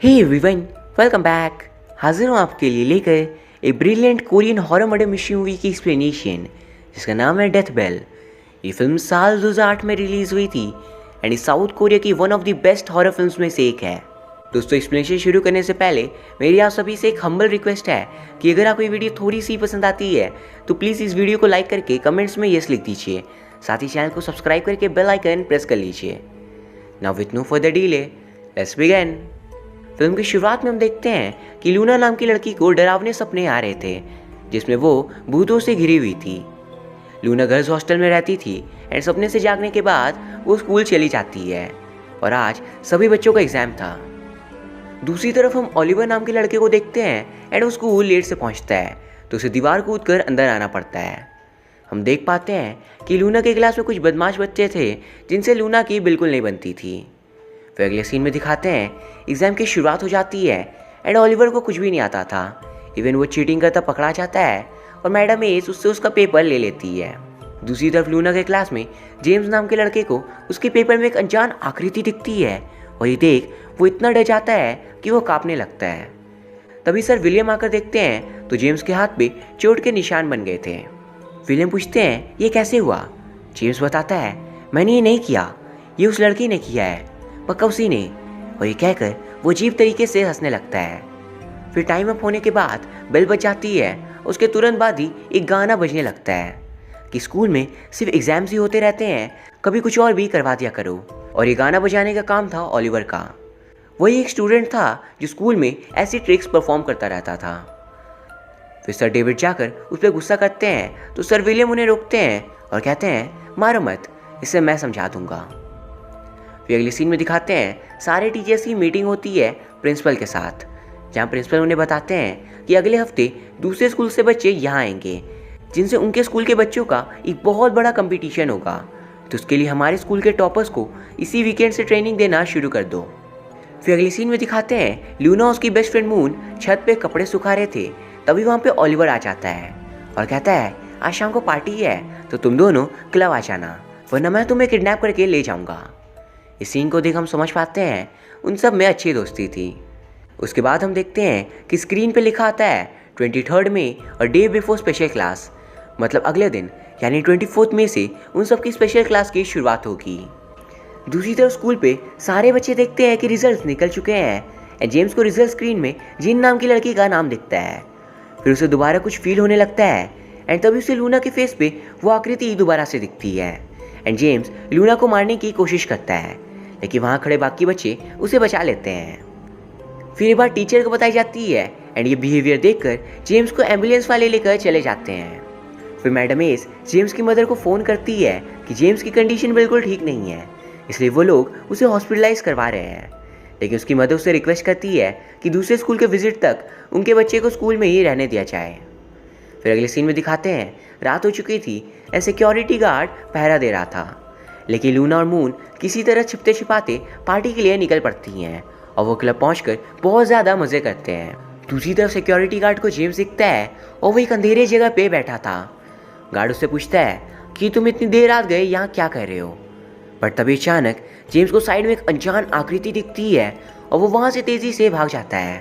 Hey everyone, welcome back. हाजिर हूँ आपके लिए लेकर एक brilliant Korean horror murder mystery movie की एक्सप्लेनेशन जिसका नाम है डेथ बेल। ये फिल्म साल 2008 में रिलीज़ हुई थी एंड इस साउथ कोरिया की one of the best horror films में से एक है। दोस्तों, एक्सप्लेनेशन शुरू करने से पहले मेरी आप सभी से एक हम्बल रिक्वेस्ट है कि अगर आपको ये वीडियो थोड़ी सी पसंद आती है तो प्लीज़ इस वीडियो को लाइक करके कमेंट्स में यस लिख दीजिए। साथ ही चैनल को सब्सक्राइब करके बेल आइकन प्रेस कर लीजिए। Now with no further delay, let's begin. Film की शुरुआत में हम देखते हैं कि लूना नाम की लड़की को डरावने सपने आ रहे थे जिसमें वो भूतों से घिरी हुई थी। लूना गर्ल्स हॉस्टल में रहती थी एंड सपने से जागने के बाद वो स्कूल चली जाती है और आज सभी बच्चों का एग्जाम था। दूसरी तरफ हम ओलिवर नाम के लड़के को देखते हैं एंड वो स्कूल लेट से पहुंचता है तो उसे दीवार कूद कर अंदर आना पड़ता है। हम देख पाते हैं कि लूना के क्लास में कुछ बदमाश बच्चे थे जिनसे लूना की बिल्कुल नहीं बनती थी। फिर अगले सीन में दिखाते हैं एग्ज़ाम की शुरुआत हो जाती है एंड ओलिवर को कुछ भी नहीं आता था। इवन वो चीटिंग करता पकड़ा जाता है और मैडम एस उससे उसका पेपर ले लेती है। दूसरी तरफ लूना के क्लास में जेम्स नाम के लड़के को उसके पेपर में एक अनजान आकृति दिखती है और ये देख वो इतना डर जाता है कि वो कांपने लगता है। तभी सर विलियम आकर देखते हैं तो जेम्स के हाथ पे चोट के निशान बन गए थे। विलियम पूछते हैं ये कैसे हुआ। जेम्स बताता है मैंने ये नहीं किया, ये उस लड़की ने किया है, पक्का उसी ने। और ये कहकर वो अजीब तरीके से हंसने लगता है। फिर टाइम अप होने के बाद बेल बज जाती है। उसके तुरंत बाद ही एक गाना बजने लगता है कि स्कूल में सिर्फ एग्जाम्स ही होते रहते हैं, कभी कुछ और भी करवा दिया करो। और ये गाना बजाने का काम था ओलिवर का। वही एक स्टूडेंट था जो स्कूल में ऐसी ट्रिक्स परफॉर्म करता रहता था। फिर सर डेविड जाकर उस पर गुस्सा करते हैं तो सर विलियम उन्हें रोकते हैं और कहते हैं मारो मत, इसे मैं समझा दूंगा। फिर अगले सीन में दिखाते हैं सारे टीचर्स की मीटिंग होती है प्रिंसिपल के साथ, जहाँ प्रिंसिपल उन्हें बताते हैं कि अगले हफ्ते दूसरे स्कूल से बच्चे यहाँ आएंगे जिनसे उनके स्कूल के बच्चों का एक बहुत बड़ा कंपटीशन होगा, तो उसके लिए हमारे स्कूल के टॉपर्स को इसी वीकेंड से ट्रेनिंग देना शुरू कर दो। फिर अगले सीन में दिखाते हैं लूना और उसकी बेस्ट फ्रेंड मून छत पे कपड़े सुखा रहे थे। तभी वहाँ पे ओलिवर आ जाता है और कहता है आज शाम को पार्टी है तो तुम दोनों क्लब आ जाना, वरना मैं तुम्हें किडनैप करके ले जाऊँगा। इस सीन को देख हम समझ पाते हैं उन सब में अच्छी दोस्ती थी। उसके बाद हम देखते हैं कि स्क्रीन पे लिखा आता है 23 मई और डे बिफोर स्पेशल क्लास, मतलब अगले दिन यानी 24 मई से उन सब की स्पेशल क्लास की शुरुआत होगी। दूसरी तरफ स्कूल पे सारे बच्चे देखते हैं कि रिजल्ट निकल चुके हैं एंड जेम्स को रिजल्ट स्क्रीन में जिन नाम की लड़की का नाम दिखता है। फिर उसे दोबारा कुछ फील होने लगता है एंड तभी उसे लूना के फेस पे वो आकृति दोबारा से दिखती है एंड जेम्स लूना को मारने की कोशिश करता है, लेकिन वहाँ खड़े बाकी बच्चे उसे बचा लेते हैं। फिर ये बात टीचर को बताई जाती है एंड ये बिहेवियर देखकर जेम्स को एम्बुलेंस वाले लेकर चले जाते हैं। फिर मैडम एस जेम्स की मदर को फ़ोन करती है कि जेम्स की कंडीशन बिल्कुल ठीक नहीं है, इसलिए वो लोग उसे हॉस्पिटलाइज करवा रहे हैं। लेकिन उसकी मदर उससे रिक्वेस्ट करती है कि दूसरे स्कूल के विजिट तक उनके बच्चे को स्कूल में ही रहने दिया जाए। फिर अगले सीन में दिखाते हैं रात हो चुकी थी एंड सिक्योरिटी गार्ड पहरा दे रहा था, लेकिन लूना और मून किसी तरह छिपते छिपाते पार्टी के लिए निकल पड़ती हैं और वो क्लब पहुंचकर बहुत ज़्यादा मज़े करते हैं। दूसरी तरफ सिक्योरिटी गार्ड को जेम्स दिखता है और वो एक अंधेरे जगह पे बैठा था। गार्ड उससे पूछता है कि तुम इतनी देर रात गए यहाँ क्या कर रहे हो। पर तभी अचानक जेम्स को साइड में एक अनजान आकृति दिखती है और वो वहाँ से तेज़ी से भाग जाता है।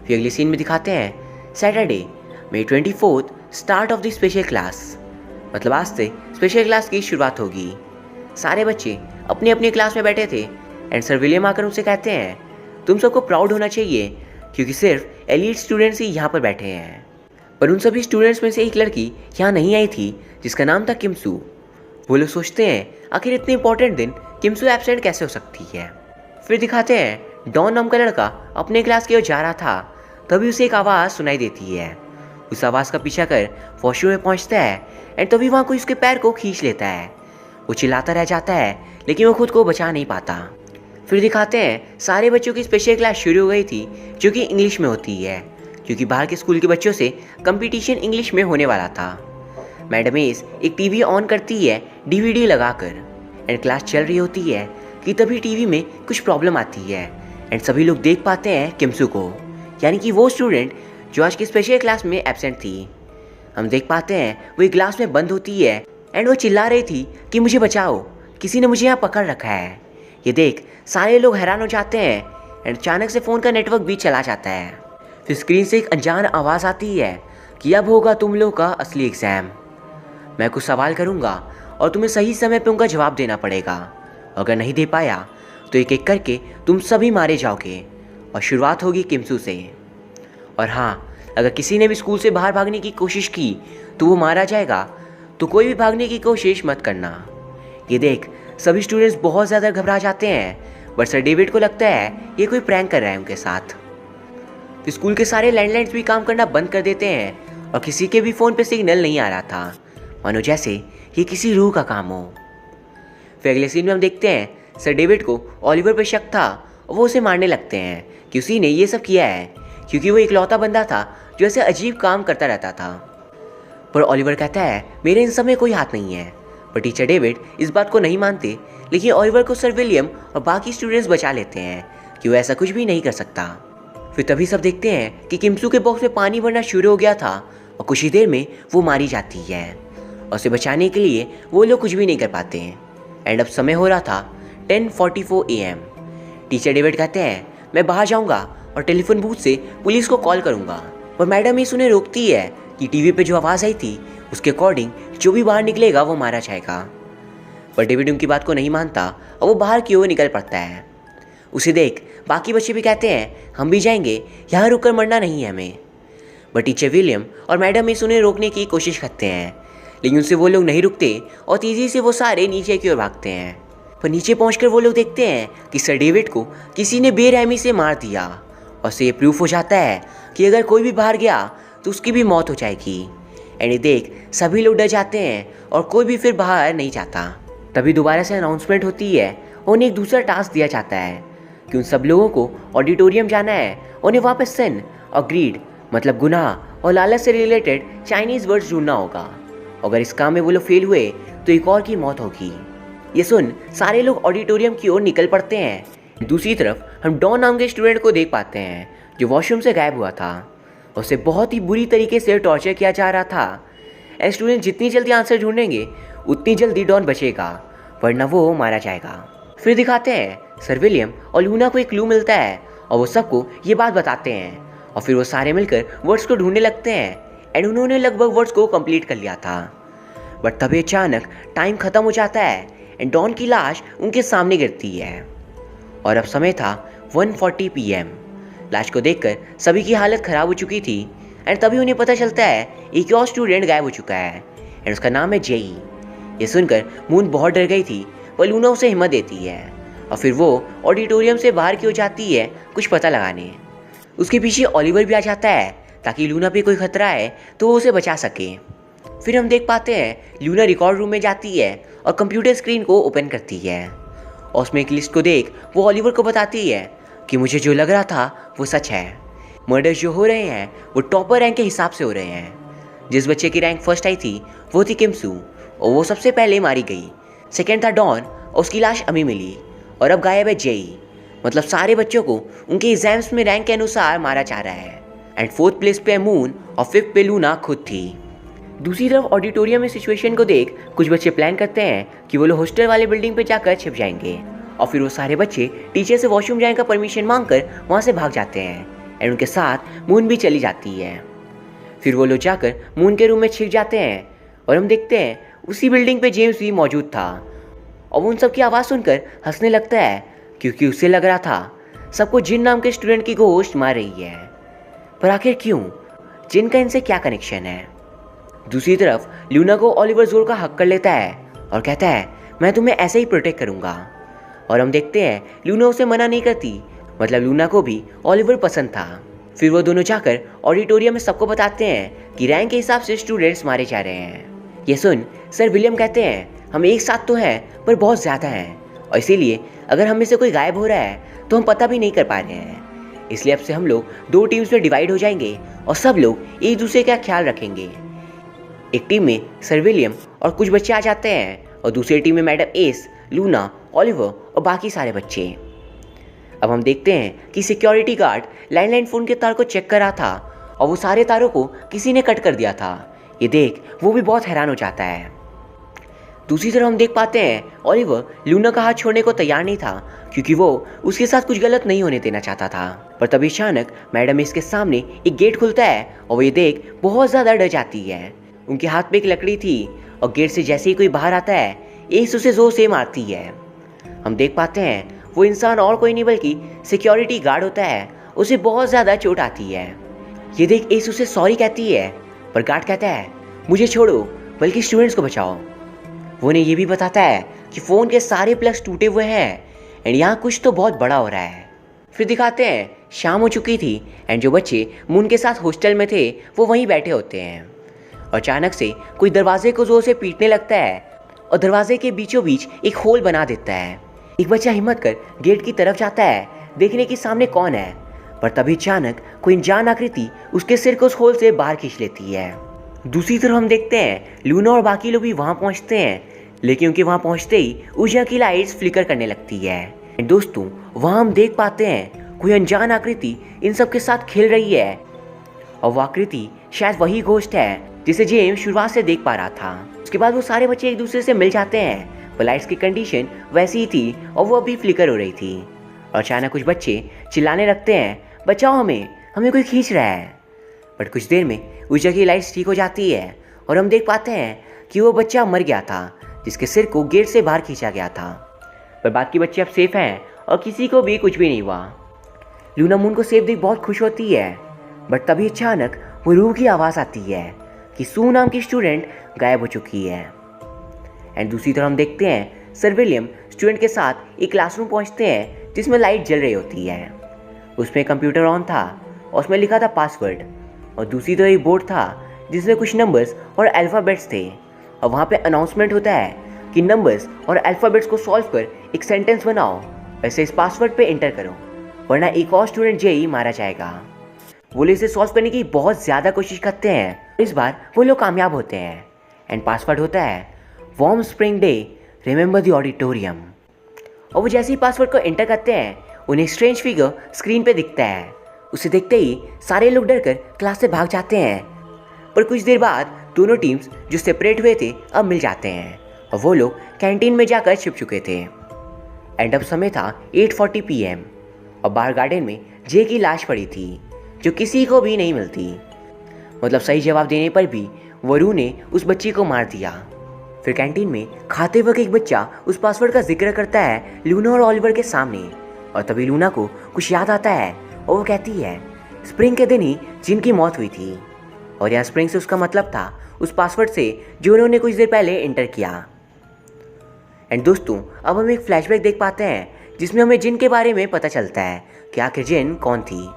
फिर अगले सीन में दिखाते हैं Saturday May 24 start of the special class, मतलब आज से स्पेशल क्लास की शुरुआत होगी। सारे बच्चे अपनी अपनी क्लास में बैठे थे एंड सर विलियम आकर उनसे कहते हैं तुम सबको प्राउड होना चाहिए क्योंकि सिर्फ एलीट स्टूडेंट्स ही यहाँ पर बैठे हैं। पर उन सभी स्टूडेंट्स में से एक लड़की यहाँ नहीं आई थी जिसका नाम था किमसू। वो लोग सोचते हैं आखिर इतने इंपॉर्टेंट दिन किमसू एब्सेंट कैसे हो सकती है। फिर दिखाते हैं डॉन नाम का लड़का अपने क्लास की ओर जा रहा था, तभी उसे एक आवाज़ सुनाई देती है। उस आवाज़ का पीछा कर वॉशरूम में पहुँचता है एंड तभी वहाँ कोई उसके पैर को खींच लेता है। वो चिल्लाता रह जाता है लेकिन वो खुद को बचा नहीं पाता। फिर दिखाते हैं सारे बच्चों की स्पेशल क्लास शुरू हो गई थी जो कि इंग्लिश में होती है, क्योंकि बाहर के स्कूल के बच्चों से कंपटीशन इंग्लिश में होने वाला था। मैडम एस एक टीवी ऑन करती है डीवीडी लगाकर एंड क्लास चल रही होती है कि तभी टीवी में कुछ प्रॉब्लम आती है एंड सभी लोग देख पाते हैं किमसू को, यानी कि वो स्टूडेंट जो आज की स्पेशल क्लास में एब्सेंट थी। हम देख पाते हैं वो एक क्लास में बंद होती है एंड वो चिल्ला रही थी कि मुझे बचाओ, किसी ने मुझे यहाँ पकड़ रखा है। ये देख सारे लोग हैरान हो जाते हैं एंड अचानक से फ़ोन का नेटवर्क भी चला जाता है। फिर स्क्रीन से एक अनजान आवाज़ आती है कि अब होगा तुम लोग का असली एग्ज़ाम। मैं कुछ सवाल करूँगा और तुम्हें सही समय पे उनका जवाब देना पड़ेगा। अगर नहीं दे पाया तो एक एक करके तुम सभी मारे जाओगे और शुरुआत होगी किमसू से। और हाँ, अगर किसी ने भी स्कूल से बाहर भागने की कोशिश की तो वो मारा जाएगा, तो कोई भी भागने की कोशिश मत करना। ये देख सभी स्टूडेंट्स बहुत ज़्यादा घबरा जाते हैं, बट सर डेविड को लगता है ये कोई प्रैंक कर रहा है उनके साथ। तो स्कूल के सारे लैंडलाइंस भी काम करना बंद कर देते हैं और किसी के भी फ़ोन पे सिग्नल नहीं आ रहा था, मानो जैसे ये किसी रूह का काम हो। फिर अगले सीन में हम देखते हैं सर डेविड को ओलिवर पे शक था और वो उसे मारने लगते हैं कि उसी ने ये सब किया है, क्योंकि वो इकलौता बंदा था जो ऐसे अजीब काम करता रहता था। पर ओलिवर कहता है मेरे इन सब में कोई हाथ नहीं है। पर टीचर डेविड इस बात को नहीं मानते, लेकिन ओलिवर को सर विलियम और बाकी स्टूडेंट्स बचा लेते हैं कि वो ऐसा कुछ भी नहीं कर सकता। फिर तभी सब देखते हैं कि किमसू के बॉक्स में पानी भरना शुरू हो गया था और कुछ ही देर में वो मारी जाती है और उसे बचाने के लिए वो लोग कुछ भी नहीं कर पाते हैं। एंड अब समय हो रहा था 10:44 AM। टीचर डेविड कहते हैं मैं बाहर जाऊंगा और टेलीफोन बूथ से पुलिस को कॉल करूंगा। पर मैडम इस उन्हें रोकती है कि टीवी पे जो आवाज़ आई थी उसके अकॉर्डिंग जो भी बाहर निकलेगा वो मारा जाएगा। पर डेविड उनकी बात को नहीं मानता और वो बाहर की ओर निकल पड़ता है। उसे देख बाकी बच्चे भी कहते हैं हम भी जाएंगे, यहाँ रुककर मरना नहीं है हमें। बट टीचर विलियम और मैडम इस उन्हें रोकने की कोशिश करते हैं, लेकिन उनसे वो लोग नहीं रुकते और तेज़ी से वो सारे नीचे की ओर भागते हैं। पर नीचे पहुंचकर वो लोग देखते हैं कि सर डेविड को किसी ने बेरहमी से मार दिया और उससे ये प्रूफ हो जाता है कि अगर कोई भी बाहर गया तो उसकी भी मौत हो जाएगी। एंड ये देख सभी लोग डर जाते हैं और कोई भी फिर बाहर नहीं जाता। तभी दोबारा से अनाउंसमेंट होती है और उन्हें एक दूसरा टास्क दिया जाता है कि उन सब लोगों को ऑडिटोरियम जाना है, उन्हें वहाँ पे सिन और ग्रीड मतलब गुनाह और लालच से रिलेटेड चाइनीज़ वर्ड्स ढूंढना होगा। अगर इस काम में वो लोग फेल हुए तो एक और की मौत होगी। ये सुन सारे लोग ऑडिटोरियम की ओर निकल पड़ते हैं। दूसरी तरफ हम डॉन नाम के स्टूडेंट को देख पाते हैं जो वॉशरूम से गायब हुआ था। उसे बहुत ही बुरी तरीके से टॉर्चर किया जा रहा था। ऐसे स्टूडेंट जितनी जल्दी आंसर ढूंढेंगे उतनी जल्दी डॉन बचेगा, वरना वो मारा जाएगा। फिर दिखाते हैं सर विलियम और लूना को एक क्लू मिलता है और वो सबको ये बात बताते हैं और फिर वो सारे मिलकर वर्ड्स को ढूंढने लगते हैं। एंड उन्होंने लगभग वर्ड्स को कंप्लीट कर लिया था। बट तभी अचानक टाइम ख़त्म हो जाता है एंड डॉन की लाश उनके सामने गिरती है और अब समय था 1:40 PM। लाश को देखकर सभी की हालत ख़राब हो चुकी थी एंड तभी उन्हें पता चलता है एक और स्टूडेंट गायब हो चुका है एंड उसका नाम है जेई। ये सुनकर मून बहुत डर गई थी, पर लूना उसे हिम्मत देती है और फिर वो ऑडिटोरियम से बाहर की ओर जाती है कुछ पता लगाने। उसके पीछे ओलिवर भी आ जाता है ताकि लूना पे कोई खतरा है तो वो उसे बचा सके। फिर हम देख पाते हैं लूना रिकॉर्ड रूम में जाती है और कंप्यूटर स्क्रीन को ओपन करती है और उसमें एक लिस्ट को देख वो ओलिवर को बताती है कि मुझे जो लग रहा था वो सच है। मर्डर्स जो हो रहे हैं वो टॉपर रैंक के हिसाब से हो रहे हैं। जिस बच्चे की रैंक फर्स्ट आई थी वो थी किमसू और वो सबसे पहले मारी गई। सेकेंड था डॉन और उसकी लाश अभी मिली और अब गायब है जेई। मतलब सारे बच्चों को उनके एग्जाम्स में रैंक के अनुसार मारा जा रहा है। एंड फोर्थ प्लेस पे मून और फिफ्थ पे लूना खुद थी। दूसरी तरफ ऑडिटोरियम में सिचुएशन को देख कुछ बच्चे प्लान करते हैं कि वो लोग हॉस्टल वाले बिल्डिंग पे जाकर छिप जाएंगे और फिर वो सारे बच्चे टीचर से वॉशरूम जाने का परमिशन मांगकर वहाँ से भाग जाते हैं एंड उनके साथ मून भी चली जाती है। फिर वो लोग जाकर मून के रूम में छिप जाते हैं और हम देखते हैं उसी बिल्डिंग पे जेम्स भी मौजूद था और वो उन सब की आवाज़ सुनकर हंसने लगता है क्योंकि उसे लग रहा था सबको जिन नाम के स्टूडेंट की घोस्ट मार रही है। पर आखिर क्यों? जिन का इनसे क्या कनेक्शन है? दूसरी तरफ लूना को ओलिवर जोर का हक कर लेता है और कहता है मैं तुम्हें ऐसे ही प्रोटेक्ट करूँगा। और हम देखते हैं लूना उसे मना नहीं करती, मतलब लूना को भी ओलिवर पसंद था। फिर वो दोनों जाकर ऑडिटोरियम में सबको बताते हैं कि रैंक के हिसाब से स्टूडेंट्स मारे जा रहे हैं। ये सुन सर विलियम कहते हैं हम एक साथ तो हैं पर बहुत ज़्यादा हैं और इसीलिए अगर हम में से कोई गायब हो रहा है तो हम पता भी नहीं कर पा रहे हैं। इसलिए अब से हम लोग 2 टीम्स में डिवाइड हो जाएंगे और सब लोग एक दूसरे का ख्याल रखेंगे। एक टीम में सर विलियम और कुछ बच्चे आ जाते हैं और दूसरी टीम में मैडम एस, लूना, ओलिवर और बाकी सारे बच्चे। अब हम देखते हैं कि सिक्योरिटी गार्ड लैंडलाइन फ़ोन के तार को चेक कर रहा था और वो सारे तारों को किसी ने कट कर दिया था। ये देख वो भी बहुत हैरान हो जाता है। दूसरी तरफ हम देख पाते हैं ओलिवर लूना का हाथ छोड़ने को तैयार नहीं था, क्योंकि वो उसके साथ कुछ गलत नहीं होने देना चाहता था। पर तभी अचानक मैडम इसके सामने एक गेट खुलता है और वो ये देख बहुत ज़्यादा डर जाती है। उनके हाथ में एक लकड़ी थी और गेट से जैसे ही कोई बाहर आता है एस उसे जोर से मारती है। हम देख पाते हैं वो इंसान और कोई नहीं बल्कि सिक्योरिटी गार्ड होता है। उसे बहुत ज़्यादा चोट आती है। ये देख एस उसे सॉरी कहती है, पर गार्ड कहता है मुझे छोड़ो, बल्कि स्टूडेंट्स को बचाओ। वो उन्हें ये भी बताता है कि फ़ोन के सारे प्लग्स टूटे हुए हैं एंड यहाँ कुछ तो बहुत बड़ा हो रहा है। फिर दिखाते हैं शाम हो चुकी थी एंड जो बच्चे मून के साथ हॉस्टल में थे वो वहीं बैठे होते हैं। और अचानक से कोई दरवाजे को जोर से पीटने लगता है और दरवाजे के बीचों बीच एक होल बना देता है। एक बच्चा हिम्मत कर गेट की तरफ जाता है देखने की सामने कौन है, पर तभी अचानक कोई अनजान आकृति उसके सिर को उस होल से बाहर खींच लेती है। दूसरी तरफ हम देखते हैं लूना और बाकी लोग भी वहाँ पहुँचते हैं, लेकिन उनके वहाँ पहुँचते ही ऊर्जा की लाइट्स फ्लिकर करने लगती है। दोस्तों वहाँ हम देख पाते हैं कोई अनजान आकृति इन सब के साथ खेल रही है और वो आकृति शायद वही घोस्ट है जिसे जेम्स शुरुआत से देख पा रहा था। उसके बाद वो सारे बच्चे एक दूसरे से मिल जाते हैं, पर लाइट्स की कंडीशन वैसी ही थी और वो अभी फ्लिकर हो रही थी। और अचानक कुछ बच्चे चिल्लाने लगते हैं बचाओ हमें कोई खींच रहा है। बट कुछ देर में ऊर्जा की लाइट्स ठीक हो जाती है और हम देख पाते हैं कि वो बच्चा मर गया था जिसके सिर को गेट से बाहर खींचा गया था। पर बाकी बच्चे अब सेफ हैं और किसी को भी कुछ भी नहीं हुआ। लूना मून को सेफ देख बहुत खुश होती है, बट तभी अचानक वो रूह की आवाज़ आती है कि सू नाम की स्टूडेंट गायब हो चुकी है। एंड दूसरी तरफ हम देखते हैं सर विलियम स्टूडेंट के साथ एक क्लासरूम पहुंचते हैं जिसमें लाइट जल रही होती है। उसमें कंप्यूटर ऑन था और उसमें लिखा था पासवर्ड, और दूसरी तरफ एक बोर्ड था जिसमें कुछ नंबर्स और अल्फ़ाबेट्स थे। और वहाँ पे अनाउंसमेंट होता है कि नंबर्स और अल्फ़ाबेट्स को सॉल्व कर एक सेंटेंस बनाओ, वैसे इस पासवर्ड पे एंटर करो वरना एक और स्टूडेंट जेई मारा जाएगा। वो लोग इसे सॉल्व करने की बहुत ज़्यादा कोशिश करते हैं। इस बार वो लोग कामयाब होते हैं एंड पासवर्ड होता है warm spring day remember the auditorium. और वो जैसे ही पासवर्ड को एंटर करते हैं उन्हें स्ट्रेंज फिगर स्क्रीन पे दिखता है। उसे देखते ही सारे लोग डरकर क्लास से भाग जाते हैं। पर कुछ देर बाद दोनों टीम्स जो सेपरेट हुए थे अब मिल जाते हैं और वो लोग कैंटीन में जाकर छिप चुके थे। एंड अब समय था 8:40 PM और बाहर गार्डन में जे की लाश पड़ी थी जो किसी को भी नहीं मिलती। मतलब सही जवाब देने पर भी वरू ने उस बच्ची को मार दिया। फिर कैंटीन में खाते वक्त एक बच्चा उस पासवर्ड का जिक्र करता है लूना और ओलिवर के सामने, और तभी लूना को कुछ याद आता है और वो कहती है स्प्रिंग के दिन ही जिनकी मौत हुई थी। और यहाँ स्प्रिंग से उसका मतलब था उस पासवर्ड से जो उन्होंने कुछ देर पहले एंटर किया। एंड दोस्तों अब हम एक फ्लैशबैक देख पाते हैं जिसमें हमें जिन के बारे में पता चलता है कि आखिर जिन कौन थी।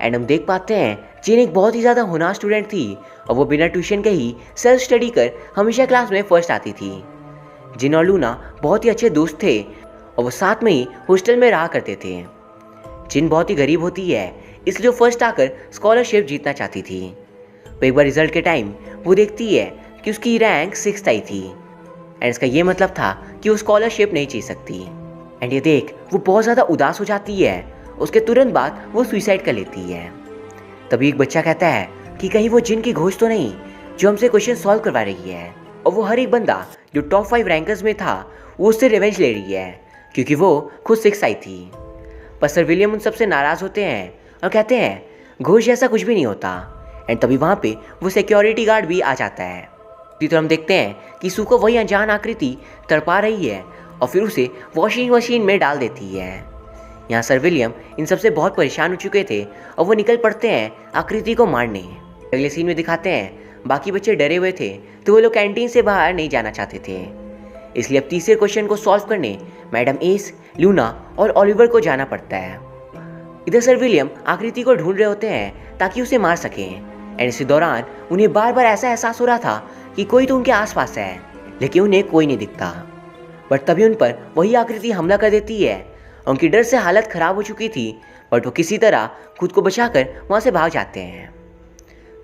एंड हम देख पाते हैं जिन एक बहुत ही ज़्यादा होनहार स्टूडेंट थी और वो बिना ट्यूशन के ही सेल्फ स्टडी कर हमेशा क्लास में फर्स्ट आती थी। जिन और लूना बहुत ही अच्छे दोस्त थे और वो साथ में ही हॉस्टल में रहा करते थे। जिन बहुत ही गरीब होती है इसलिए वो फर्स्ट आकर स्कॉलरशिप जीतना चाहती थी। तो एक बार रिजल्ट के टाइम वो देखती है कि उसकी रैंक 6th आई थी एंड इसका ये मतलब था कि वो स्कॉलरशिप नहीं जीत सकती। एंड ये देख वो बहुत ज़्यादा उदास हो जाती है। उसके तुरंत बाद वो सुसाइड कर लेती है। तभी एक बच्चा कहता है कि कहीं वो जिन की घोष तो नहीं जो हमसे क्वेश्चन सॉल्व करवा रही है। और वो हर एक बंदा जो टॉप 5 रैंकर्स में था वो उससे रिवेंज ले रही है क्योंकि वो खुद 6 आई थी। पर सर विलियम उन सबसे नाराज़ होते हैं और कहते हैं घोष जैसा कुछ भी नहीं होता। एंड तभी वहाँ पे वो सिक्योरिटी गार्ड भी आ जाता है। इसी तरह हम देखते हैं कि सू को वही अनजान आकृति तड़पा रही है और फिर उसे वॉशिंग मशीन में डाल देती है। यहाँ सर विलियम इन सबसे बहुत परेशान हो चुके थे और वो निकल पड़ते हैं आकृति को मारने। अगले सीन में दिखाते हैं बाकी बच्चे डरे हुए थे तो वो लोग कैंटीन से बाहर नहीं जाना चाहते थे, इसलिए अब तीसरे क्वेश्चन को सॉल्व करने मैडम एस, लूना और ओलिवर को जाना पड़ता है। इधर सर विलियम आकृति को ढूंढ रहे होते हैं ताकि उसे मार सकें। एंड इसी दौरान उन्हें बार बार ऐसा एहसास हो रहा था कि कोई तो उनके आसपास है, लेकिन उन्हें कोई नहीं दिखता। बट तभी उन पर वही आकृति हमला कर देती है। उनकी डर से हालत ख़राब हो चुकी थी, बट वो किसी तरह खुद को बचाकर वहाँ से भाग जाते हैं।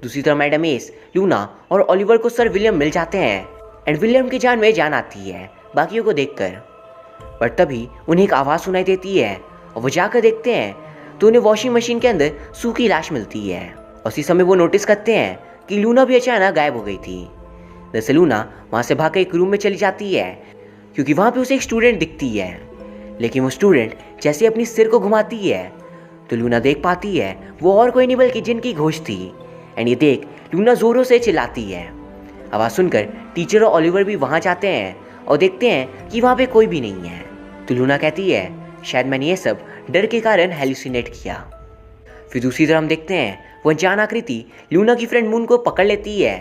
दूसरी तरफ मैडम एस, लूना और ओलिवर को सर विलियम मिल जाते हैं एंड विलियम की जान में जान आती है बाकियों को देखकर। बट तभी उन्हें एक आवाज़ सुनाई देती है और वो जाकर देखते हैं तो उन्हें वॉशिंग मशीन के अंदर सू की लाश मिलती है। उसी समय वो नोटिस करते हैं कि लूना भी अचानक गायब हो गई थी। दरअसल लूना वहाँ से भागकर एक रूम में चली जाती है क्योंकि वहाँ पे उसे एक स्टूडेंट दिखती है। लेकिन वो स्टूडेंट जैसे अपनी सिर को घुमाती है तो लूना देख पाती है वो और कोई नहीं बल्कि जिन की घोस्ट थी। एंड ये देख लूना जोरों से चिल्लाती है। आवाज़ सुनकर टीचर और ओलिवर भी वहाँ जाते हैं और देखते हैं कि वहाँ पे कोई भी नहीं है। तो लूना कहती है शायद मैंने ये सब डर के कारण हेलुसिनेट किया। फिर दूसरी तरफ हम देखते हैं वो अनजान आकृति लूना की फ्रेंड मून को पकड़ लेती है।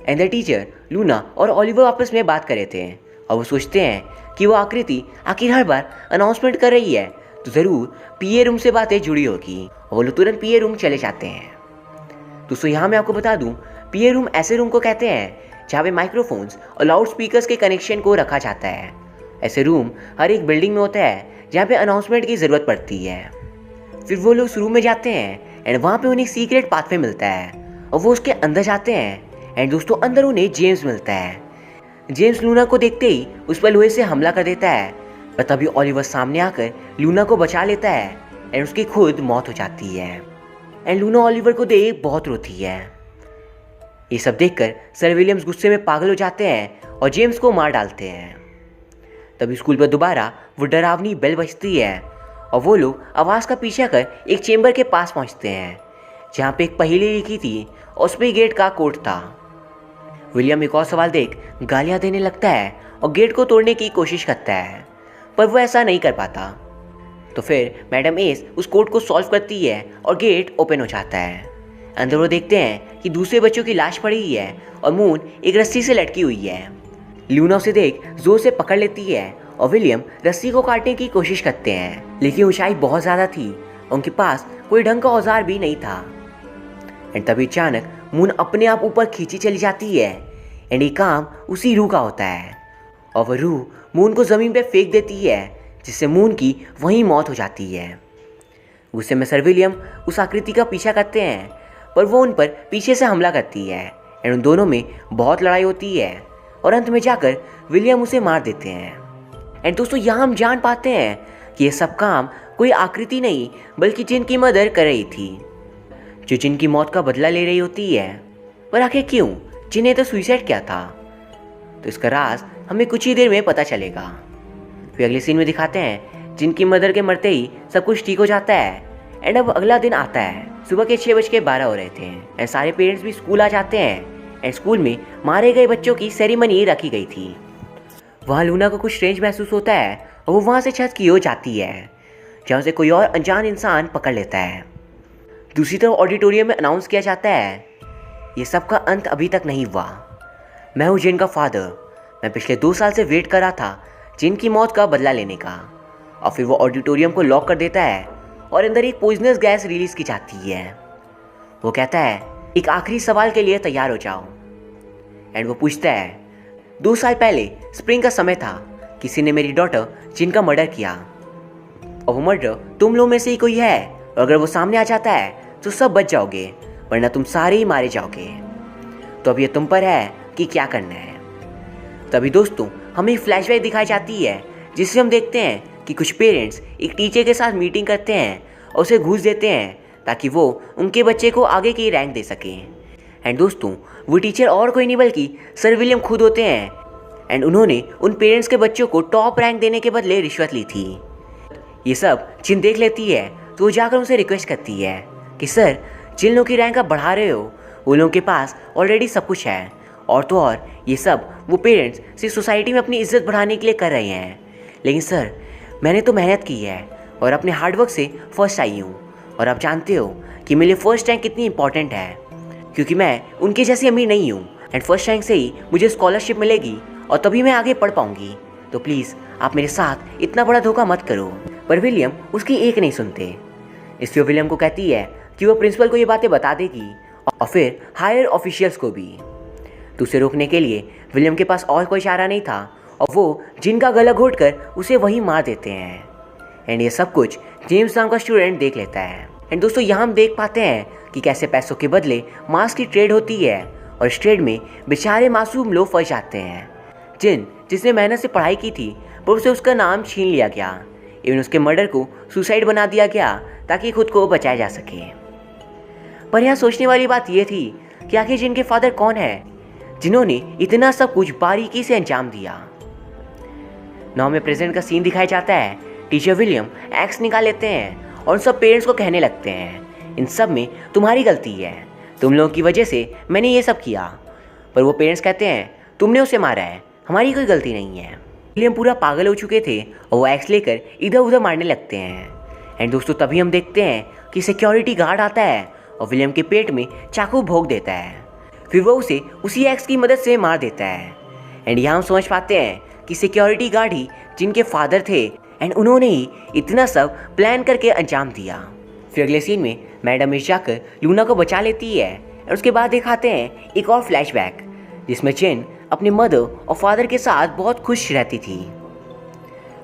एंड द टीचर लूना और ओलिवर आपस में बात कर रहे थे और वो सोचते हैं कि वो आकृति आखिर हर बार अनाउंसमेंट कर रही है तो ज़रूर पीए रूम से बातें जुड़ी होगी और वो लोग तुरंत पीए रूम चले जाते हैं। दोस्तों यहाँ मैं आपको बता दूँ पीए रूम ऐसे रूम को कहते हैं जहाँ पे माइक्रोफोन्स और लाउड स्पीकर्स के कनेक्शन को रखा जाता है। ऐसे रूम हर एक बिल्डिंग में होता है जहाँ पे अनाउंसमेंट की ज़रूरत पड़ती है। फिर वो लोग उस रूम में जाते हैं एंड वहाँ पे उन्हें सीक्रेट पाथवे मिलता है और वो उसके अंदर जाते हैं। एंड दोस्तों अंदर उन्हें जेम्स मिलता है। जेम्स लूना को देखते ही उस पर लोहे से हमला कर देता है पर तभी ओलिवर सामने आकर लूना को बचा लेता है एंड उसकी खुद मौत हो जाती है। एंड लूना ओलिवर को देख बहुत रोती है। ये सब देखकर सर विलियम्स गुस्से में पागल हो जाते हैं और जेम्स को मार डालते हैं। तभी स्कूल पर दोबारा वो डरावनी बेल बजती है और वो लोग आवाज़ का पीछा कर एक चेंबर के पास पहुंचते हैं जहाँ पे एक पहेली लिखी थी और उस पर गेट का कोड था। विलियम एक और सवाल देख गालियाँ देने लगता है और गेट को तोड़ने की कोशिश करता है पर वो ऐसा नहीं कर पाता। तो फिर मैडम एस उस कोड को सॉल्व करती है और गेट ओपन हो जाता है। अंदर वो देखते हैं कि दूसरे बच्चों की लाश पड़ी हुई है और मून एक रस्सी से लटकी हुई है। लूना उसे देख जोर से पकड़ लेती है और विलियम रस्सी को काटने की कोशिश करते हैं लेकिन ऊंचाई बहुत ज़्यादा थी और उनके पास कोई ढंग का औजार भी नहीं था। एंड तभी अचानक मून अपने आप ऊपर खींची चली जाती है एंड ये काम उसी रूह का होता है और वह रूह मून को ज़मीन पे फेंक देती है जिससे मून की वहीं मौत हो जाती है। गुस्से में सर विलियम उस आकृति का पीछा करते हैं पर वो उन पर पीछे से हमला करती है एंड उन दोनों में बहुत लड़ाई होती है और अंत में जाकर विलियम उसे मार देते हैं। एंड दोस्तों यहाँ हम जान पाते हैं कि ये सब काम कोई आकृति नहीं बल्कि जिन की मदर कर रही थी जो जिन की मौत का बदला ले रही होती है। पर आखिर क्यों? जिन्हें तो सुसाइड किया था। तो इसका राज हमें कुछ ही देर में पता चलेगा। फिर अगले सीन में दिखाते हैं जिनकी मदर के मरते ही सब कुछ ठीक हो जाता है। एंड अब अगला दिन आता है। सुबह के 6:12 हो रहे थे एंड सारे पेरेंट्स भी स्कूल आ जाते हैं एंड स्कूल में मारे गए बच्चों की सेरेमनी रखी गई थी। वहाँ लूना को कुछ स्ट्रेंज महसूस होता है और वो वहाँ से छत की ओर जाती है जहाँ से कोई और अनजान इंसान पकड़ लेता है। दूसरी तरफ ऑडिटोरियम में अनाउंस किया जाता है ये सब का अंत अभी तक नहीं हुआ। मैं हूँ जिन का फादर। मैं पिछले 2 साल से वेट कर रहा था जिन की मौत का बदला लेने का। और फिर वो ऑडिटोरियम को लॉक कर देता है और अंदर एक पॉइजनस गैस रिलीज की जाती है। वो कहता है एक आखिरी सवाल के लिए तैयार हो जाओ। एंड वो पूछता है 2 साल पहले स्प्रिंग का समय था किसी ने मेरी डॉटर जिन का मर्डर किया और वो मर्डर तुम लोग में से ही कोई है और अगर वो सामने आ जाता है तो सब बच जाओगे वरना तुम सारे ही मारे जाओगे। तो अब ये तुम पर है कि क्या करना है। तभी दोस्तों हमें एक फ्लैशबैक दिखाई जाती है जिससे हम देखते हैं कि कुछ पेरेंट्स एक टीचर के साथ मीटिंग करते हैं और उसे घूस देते हैं ताकि वो उनके बच्चे को आगे की रैंक दे सकें। एंड दोस्तों वो टीचर और कोई नहीं बल्कि सर विलियम खुद होते हैं एंड उन्होंने उन पेरेंट्स के बच्चों को टॉप रैंक देने के बदले रिश्वत ली थी। ये सब जिन देख लेती है तो वो जाकर उनसे रिक्वेस्ट करती है कि सर जिन लोगों की रैंक आप बढ़ा रहे हो वो लोगों के पास ऑलरेडी सब कुछ है और तो और ये सब वो पेरेंट्स सिर्फ सोसाइटी में अपनी इज्जत बढ़ाने के लिए कर रहे हैं। लेकिन सर मैंने तो मेहनत की है और अपने हार्डवर्क से फर्स्ट आई हूँ और आप जानते हो कि मेरे लिए फर्स्ट रैंक कितनी इंपॉर्टेंट है क्योंकि मैं उनके जैसी अमीर नहीं हूँ एंड फर्स्ट रैंक से ही मुझे स्कॉलरशिप मिलेगी और तभी मैं आगे पढ़ पाऊँगी। तो प्लीज़ आप मेरे साथ इतना बड़ा धोखा मत करो। पर विलियम उसकी एक नहीं सुनते। इसलिए विलियम को कहती है कि वो प्रिंसिपल को ये बातें बता देगी और फिर हायर ऑफिशियल्स को भी। तो उसे रोकने के लिए विलियम के पास और कोई चारा नहीं था और वो जिनका गला घोट कर उसे वहीं मार देते हैं। एंड ये सब कुछ जेम्स नाम का स्टूडेंट देख लेता है। एंड दोस्तों यहाँ हम देख पाते हैं कि कैसे पैसों के बदले मांस की ट्रेड होती है और इस ट्रेड में बेचारे मासूम लोग फंस जाते हैं। जिसने मेहनत से पढ़ाई की थी पर उसे उसका नाम छीन लिया गया। इवन उसके मर्डर को सुसाइड बना दिया गया ताकि खुद को बचाया जा सके। पर यहाँ सोचने वाली बात यह थी कि आखिर जिनके फादर कौन है जिन्होंने इतना सब कुछ बारीकी से अंजाम दिया। 9 में प्रेजेंट का सीन दिखाया जाता है। टीचर विलियम एक्स निकाल लेते हैं और उन सब पेरेंट्स को कहने लगते हैं, इन सब में तुम्हारी गलती है, तुम लोगों की वजह से मैंने ये सब किया। पर वो पेरेंट्स कहते हैं, तुमने उसे मारा है, हमारी कोई गलती नहीं है। विलियम पूरा पागल हो चुके थे और वो एक्स लेकर इधर उधर मारने लगते हैं। एंड दोस्तों तभी हम देखते हैं कि सिक्योरिटी गार्ड आता है और विलियम के पेट में चाकू भोंक देता है। फिर वो उसे उसी एक्स की मदद से मार देता है। एंड यहाँ हम समझ पाते हैं कि सिक्योरिटी गार्ड ही जिनके फादर थे एंड उन्होंने ही इतना सब प्लान करके अंजाम दिया। फिर अगले सीन में मैडम मिर्च जाकर लूना को बचा लेती है और उसके बाद दिखाते हैं एक और फ्लैशबैक जिसमें जिन अपने मदर और फादर के साथ बहुत खुश रहती थी।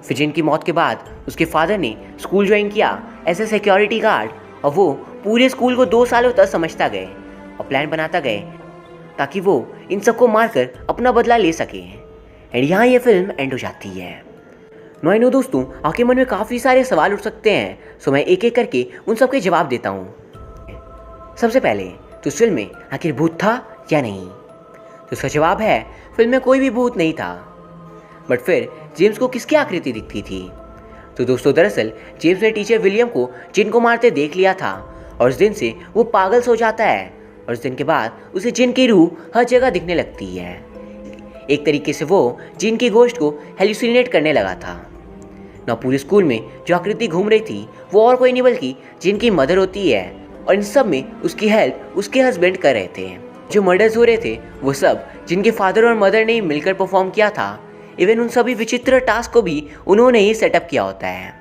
फिर जिन की मौत के बाद उसके फादर ने स्कूल ज्वाइन किया एज ए सिक्योरिटी गार्ड और वो पूरे स्कूल को 2 सालों तक समझता गए और प्लान बनाता गए ताकि वो इन सबको मारकर अपना बदला ले सके। एंड यहाँ ये फिल्म एंड हो जाती है। आई नो दोस्तों, आपके मन में काफ़ी सारे सवाल उठ सकते हैं, सो मैं एक एक करके उन सब के जवाब देता हूँ। सबसे पहले तो इस फिल्म में आखिर भूत था या नहीं? तो इसका जवाब है, फिल्म में कोई भी भूत नहीं था। बट फिर जेम्स को किसकी आकृति दिखती थी? तो दोस्तों दरअसल जेम्स ने टीचर विलियम को जिन को मारते देख लिया था और उस दिन से वो पागल सो जाता है और उस दिन के बाद उसे जिन की रूह हर जगह दिखने लगती है। एक तरीके से वो जिन की गोश्त को हेलुसिनेट करने लगा था ना। पूरे स्कूल में जो आकृति घूम रही थी वो और कोई नहीं बल्कि जिन की मदर होती है और इन सब में उसकी हेल्प उसके हस्बैंड कर रहे थे। जो मर्डर्स हो रहे थे वो सब जिनके फादर और मदर ने मिलकर परफॉर्म किया था। इवन उन सभी विचित्र टास्क को भी उन्होंने ही सेटअप किया होता है।